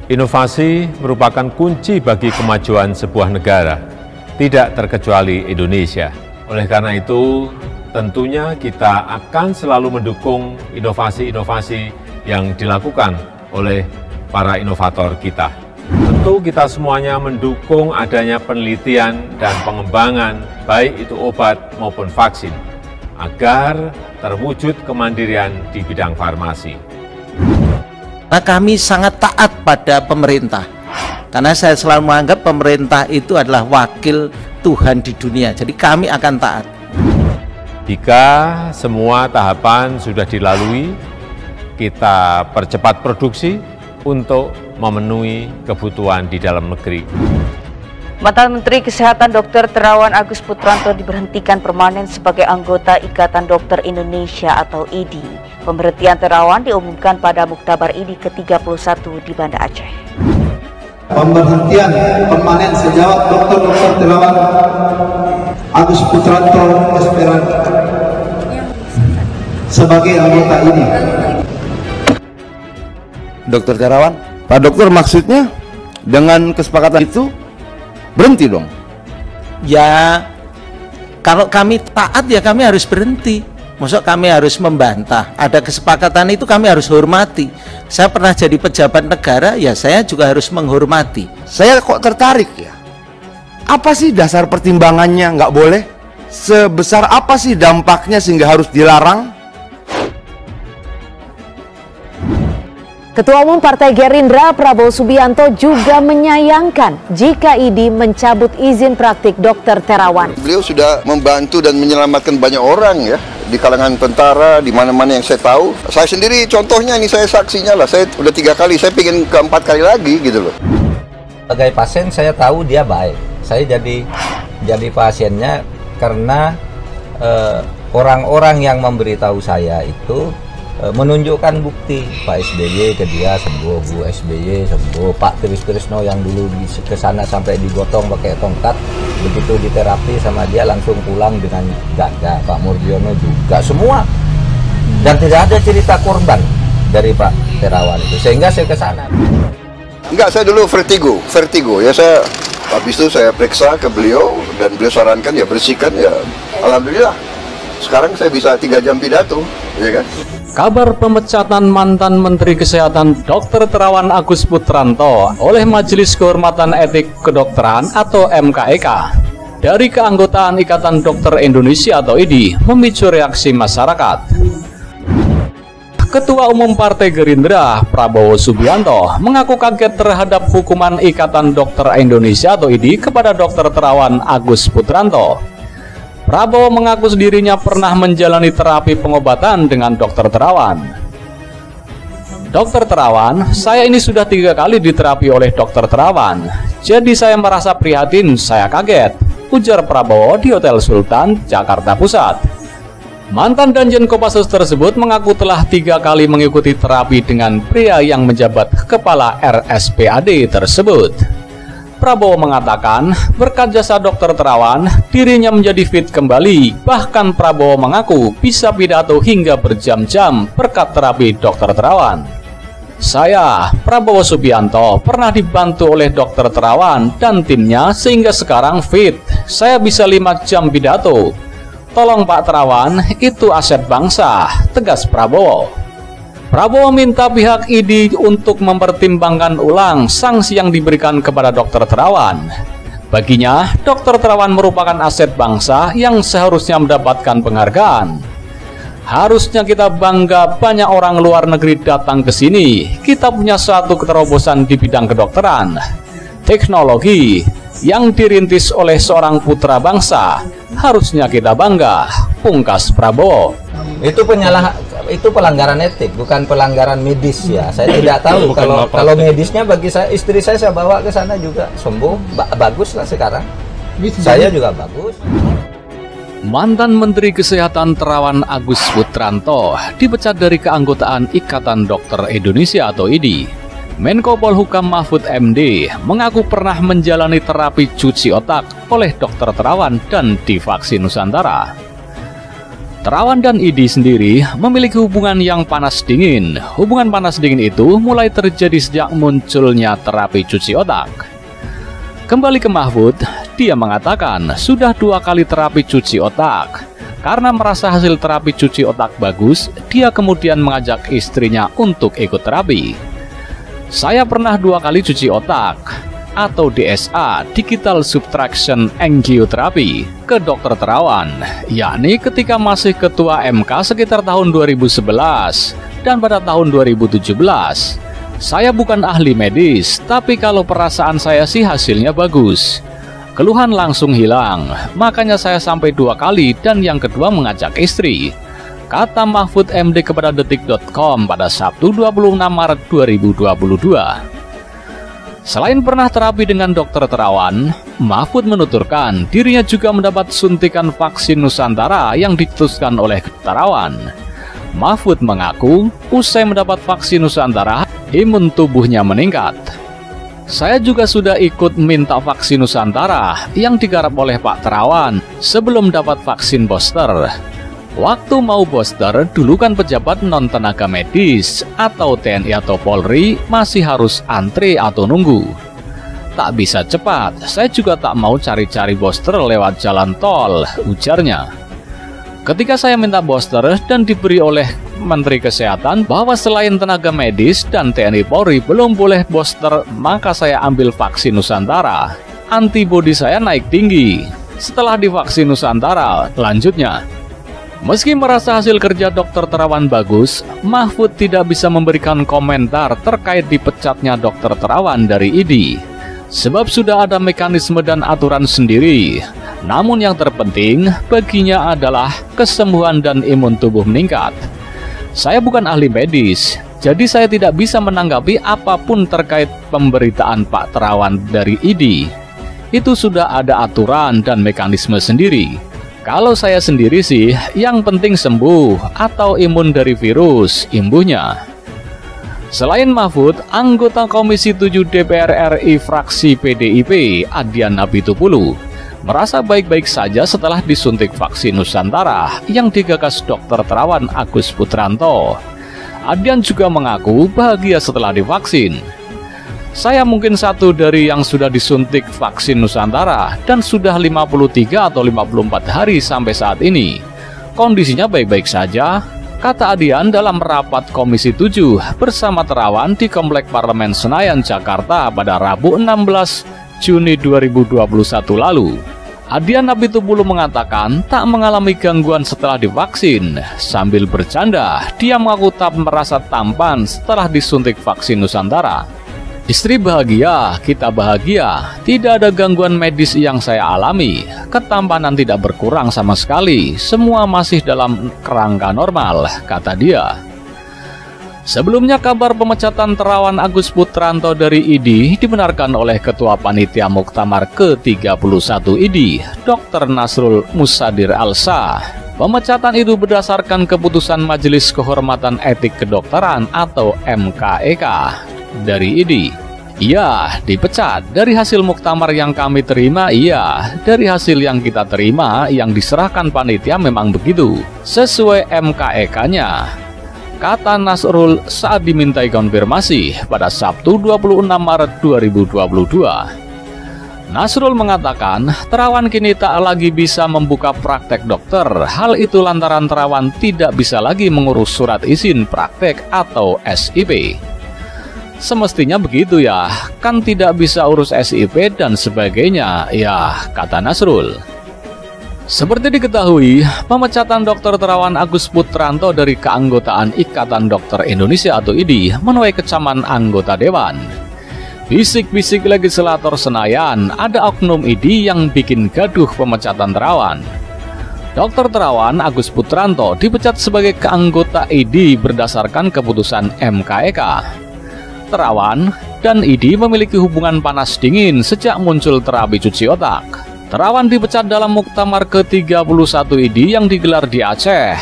Inovasi merupakan kunci bagi kemajuan sebuah negara, tidak terkecuali Indonesia. Oleh karena itu, tentunya kita akan selalu mendukung inovasi-inovasi yang dilakukan oleh para inovator kita. Tentu kita semuanya mendukung adanya penelitian dan pengembangan, baik itu obat maupun vaksin, agar terwujud kemandirian di bidang farmasi. Kami sangat taat pada pemerintah, karena saya selalu menganggap pemerintah itu adalah wakil Tuhan di dunia, jadi kami akan taat. Jika semua tahapan sudah dilalui, kita percepat produksi untuk memenuhi kebutuhan di dalam negeri. Mantan Menteri Kesehatan Dr. Terawan Agus Putranto diberhentikan permanen sebagai anggota Ikatan Dokter Indonesia atau IDI. Pemberhentian Terawan diumumkan pada Muktabar IDI ke-31 di Banda Aceh. Pemberhentian permanen sejawat Dr. Terawan Agus Putranto SPRD sebagai anggota IDI. Dr. Terawan, Pak Dokter, maksudnya dengan kesepakatan itu berhenti dong? Ya, kalau kami taat ya kami harus berhenti. Maksud kami harus membantah. Ada kesepakatan itu kami harus hormati. Saya pernah jadi pejabat negara, ya saya juga harus menghormati. Saya kok tertarik ya. Apa sih dasar pertimbangannya nggak boleh? Sebesar apa sih dampaknya sehingga harus dilarang? Ketua Umum Partai Gerindra Prabowo Subianto juga menyayangkan jika IDI mencabut izin praktik Dr. Terawan. Beliau sudah membantu dan menyelamatkan banyak orang ya, di kalangan tentara, di mana-mana yang saya tahu. Saya sendiri contohnya ini, saya saksinya lah, saya udah 3 kali, saya pengen ke-4 kali lagi gitu loh. Sebagai pasien saya tahu dia baik, saya jadi pasiennya karena orang-orang yang memberitahu saya itu menunjukkan bukti. Pak SBY ke dia sembuh, Bu SBY sembuh, Pak Trisno yang dulu ke sana sampai digotong pakai tongkat, begitu diterapi sama dia langsung pulang dengan gagah. Pak Murdiono juga semua, dan tidak ada cerita korban dari Pak Terawan itu, sehingga saya ke sana. Enggak, saya dulu vertigo ya, saya habis itu saya periksa ke beliau dan beliau sarankan ya bersihkan ya, alhamdulillah sekarang saya bisa 3 jam pidato, ya kan. Kabar pemecatan mantan Menteri Kesehatan Dr. Terawan Agus Putranto oleh Majelis Kehormatan Etik Kedokteran atau MKEK dari keanggotaan Ikatan Dokter Indonesia atau IDI memicu reaksi masyarakat. Ketua Umum Partai Gerindra Prabowo Subianto mengaku kaget terhadap hukuman Ikatan Dokter Indonesia atau IDI kepada Dr. Terawan Agus Putranto. Prabowo mengaku dirinya pernah menjalani terapi pengobatan dengan Dr. Terawan. Dr. Terawan, saya ini sudah 3 kali diterapi oleh Dr. Terawan. Jadi saya merasa prihatin, saya kaget, ujar Prabowo di Hotel Sultan, Jakarta Pusat. Mantan Danjen Kopassus tersebut mengaku telah 3 kali mengikuti terapi dengan pria yang menjabat kepala RSPAD tersebut. Prabowo mengatakan, berkat jasa Dr. Terawan, dirinya menjadi fit kembali. Bahkan Prabowo mengaku bisa pidato hingga berjam-jam berkat terapi Dr. Terawan. Saya, Prabowo Subianto, pernah dibantu oleh Dr. Terawan dan timnya sehingga sekarang fit. Saya bisa 5 jam pidato. Tolong Pak Terawan, itu aset bangsa, tegas Prabowo. Prabowo minta pihak IDI untuk mempertimbangkan ulang sanksi yang diberikan kepada Dr. Terawan. Baginya, Dr. Terawan merupakan aset bangsa yang seharusnya mendapatkan penghargaan. Harusnya kita bangga banyak orang luar negeri datang ke sini. Kita punya suatu keterobosan di bidang kedokteran, teknologi yang dirintis oleh seorang putra bangsa. Harusnya kita bangga, pungkas Prabowo. Itu pelanggaran etik, bukan pelanggaran medis ya. Saya tidak tahu kalau medisnya bagi saya, istri saya bawa ke sana juga sembuh, bagus lah sekarang. Saya juga bagus. Mantan Menteri Kesehatan Terawan Agus Putranto dipecat dari keanggotaan Ikatan Dokter Indonesia atau IDI. Menko Polhukam Mahfud MD mengaku pernah menjalani terapi cuci otak oleh Dr. Terawan dan divaksin Nusantara. Terawan dan ID sendiri memiliki hubungan yang panas dingin. Hubungan panas dingin itu mulai terjadi sejak munculnya terapi cuci otak. Kembali ke Mahfud, dia mengatakan sudah 2 kali terapi cuci otak. Karena merasa hasil terapi cuci otak bagus, dia kemudian mengajak istrinya untuk ikut terapi. Saya pernah 2 kali cuci otak atau DSA, Digital Subtraction Angiotherapy, ke Dr. Terawan, yakni ketika masih ketua MK sekitar tahun 2011 dan pada tahun 2017. Saya bukan ahli medis, tapi kalau perasaan saya sih hasilnya bagus. Keluhan langsung hilang, makanya saya sampai 2 kali dan yang kedua mengajak istri, kata Mahfud MD kepada detik.com pada Sabtu 26 Maret 2022. Selain pernah terapi dengan Dr. Terawan, Mahfud menuturkan dirinya juga mendapat suntikan vaksin Nusantara yang dicetuskan oleh Terawan. Mahfud mengaku usai mendapat vaksin Nusantara, imun tubuhnya meningkat. Saya juga sudah ikut minta vaksin Nusantara yang digarap oleh Pak Terawan sebelum dapat vaksin booster. Waktu mau booster, dulu kan pejabat non-tenaga medis atau TNI atau Polri masih harus antri atau nunggu. Tak bisa cepat, saya juga tak mau cari-cari booster lewat jalan tol, ujarnya. Ketika saya minta booster dan diberi oleh Menteri Kesehatan bahwa selain tenaga medis dan TNI Polri belum boleh booster, maka saya ambil vaksin Nusantara. Antibodi saya naik tinggi setelah divaksin Nusantara, lanjutnya. Meski merasa hasil kerja Dr. Terawan bagus, Mahfud tidak bisa memberikan komentar terkait dipecatnya Dr. Terawan dari ID. Sebab sudah ada mekanisme dan aturan sendiri. Namun yang terpenting baginya adalah kesembuhan dan imun tubuh meningkat. Saya bukan ahli medis, jadi saya tidak bisa menanggapi apapun terkait pemberitaan Pak Terawan dari ID. Itu sudah ada aturan dan mekanisme sendiri. Kalau saya sendiri sih, yang penting sembuh atau imun dari virus, imbuhnya. Selain Mahfud, anggota Komisi 7 DPR RI fraksi PDIP, Adian Apitupulu, merasa baik-baik saja setelah disuntik vaksin Nusantara yang digagas Dr. Terawan Agus Putranto. Adian juga mengaku bahagia setelah divaksin. Saya mungkin satu dari yang sudah disuntik vaksin Nusantara dan sudah 53 atau 54 hari sampai saat ini. Kondisinya baik-baik saja, kata Adian dalam rapat Komisi 7 bersama Terawan di Komplek Parlemen Senayan, Jakarta pada Rabu 16 Juni 2021 lalu. Adian Apitupulu mengatakan tak mengalami gangguan setelah divaksin. Sambil bercanda, dia mengaku tak merasa tampan setelah disuntik vaksin Nusantara. Istri bahagia, kita bahagia, tidak ada gangguan medis yang saya alami, ketampanan tidak berkurang sama sekali, semua masih dalam kerangka normal, kata dia. Sebelumnya kabar pemecatan Terawan Agus Putranto dari ID dibenarkan oleh Ketua Panitia Muktamar ke-31 ID, Dr. Nasrul Musadir Alsa. Pemecatan itu berdasarkan keputusan Majelis Kehormatan Etik Kedokteran atau MKEK. Dari ID, iya dipecat. Dari hasil muktamar yang kami terima, iya. Dari hasil yang kita terima, yang diserahkan panitia memang begitu, sesuai MKEK-nya, kata Nasrul saat dimintai konfirmasi pada Sabtu 26 Maret 2022. Nasrul mengatakan, Terawan kini tak lagi bisa membuka praktek dokter. Hal itu lantaran Terawan tidak bisa lagi mengurus surat izin praktek atau SIP. Semestinya begitu ya, kan tidak bisa urus SIP dan sebagainya, ya, kata Nasrul. Seperti diketahui, pemecatan Dr. Terawan Agus Putranto dari keanggotaan Ikatan Dokter Indonesia atau IDI menuai kecaman anggota Dewan. Bisik-bisik legislator Senayan, ada oknum IDI yang bikin gaduh pemecatan Terawan. Dr. Terawan Agus Putranto dipecat sebagai keanggota IDI berdasarkan keputusan MKEK. Terawan dan ID memiliki hubungan panas dingin sejak muncul terapi cuci otak. Terawan dipecat dalam muktamar ke-31 ID yang digelar di Aceh.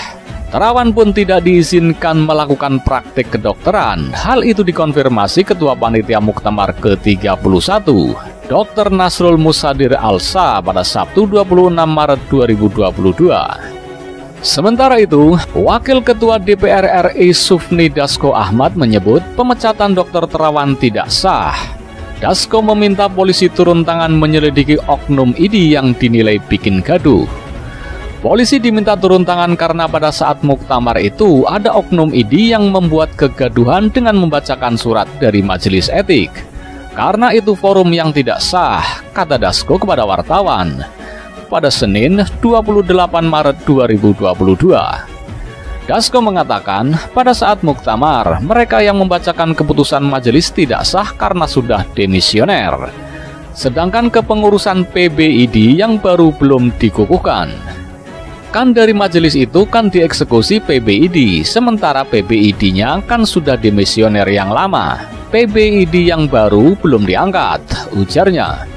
Terawan pun tidak diizinkan melakukan praktik kedokteran. Hal itu dikonfirmasi Ketua Panitia Muktamar ke-31, Dr. Nasrul Musadir Alsa pada Sabtu 26 Maret 2022. Sementara itu, Wakil Ketua DPR RI Sufmi Dasko Ahmad menyebut pemecatan Dr. Terawan tidak sah. Dasko meminta polisi turun tangan menyelidiki oknum ID yang dinilai bikin gaduh. Polisi diminta turun tangan karena pada saat muktamar itu ada oknum ID yang membuat kegaduhan dengan membacakan surat dari majelis etik. Karena itu forum yang tidak sah, kata Dasko kepada wartawan pada Senin 28 Maret 2022. Dasko mengatakan pada saat muktamar mereka yang membacakan keputusan majelis tidak sah karena sudah demisioner, sedangkan kepengurusan PBID yang baru belum dikukuhkan. Kan dari majelis itu kan dieksekusi PBID, sementara PBID-nya kan sudah demisioner yang lama. PBID yang baru belum diangkat, ujarnya.